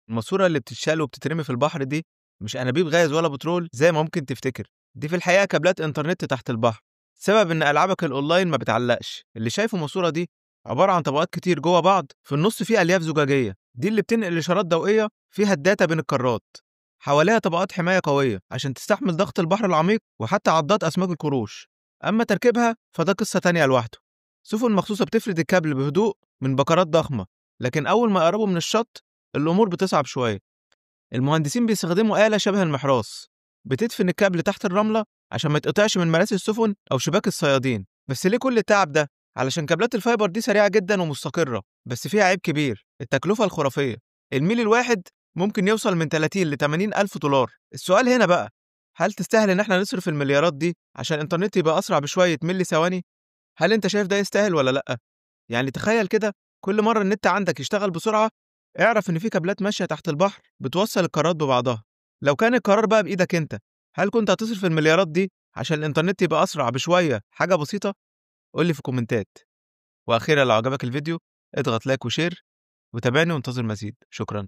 الماسورة اللي بتتشال وبتترمي في البحر دي مش أنابيب غاز ولا بترول زي ما ممكن تفتكر، دي في الحقيقة كابلات إنترنت تحت البحر. السبب إن ألعابك الأونلاين ما بتعلقش، اللي شايفه ماسورة دي عبارة عن طبقات كتير جوه بعض، في النص فيه ألياف زجاجية، دي اللي بتنقل إشارات ضوئية فيها الداتا بين القارات. حواليها طبقات حماية قوية عشان تستحمل ضغط البحر العميق وحتى عضات أسماك القروش. أما تركيبها فده قصة تانية لوحده. سفن مخصوصة بتفرد الكابل بهدوء من بكرات ضخمة، لكن أول ما يقربوا من الشط الأمور بتصعب شوية. المهندسين بيستخدموا آلة شبه المحراث بتدفن الكابل تحت الرملة عشان ما يتقطعش من مراسي السفن أو شباك الصيادين. بس ليه كل التعب ده؟ علشان كابلات الفايبر دي سريعة جدا ومستقرة، بس فيها عيب كبير، التكلفة الخرافية. الميل الواحد ممكن يوصل من 30 ل 80 ألف دولار. السؤال هنا بقى، هل تستاهل إن احنا نصرف المليارات دي عشان الإنترنت يبقى أسرع بشوية ملي ثواني؟ هل أنت شايف ده يستاهل ولا لأ؟ يعني تخيل كده، كل مرة النت عندك يشتغل بسرعة اعرف إن في كابلات ماشية تحت البحر بتوصل القارات ببعضها. لو كان القرار بقى بإيدك أنت، هل كنت هتصرف المليارات دي عشان الإنترنت يبقى أسرع بشوية حاجة بسيطة؟ قول لي في الكومنتات. وأخيرا لو عجبك الفيديو اضغط لايك وشير وتابعني وانتظر مزيد. شكرا.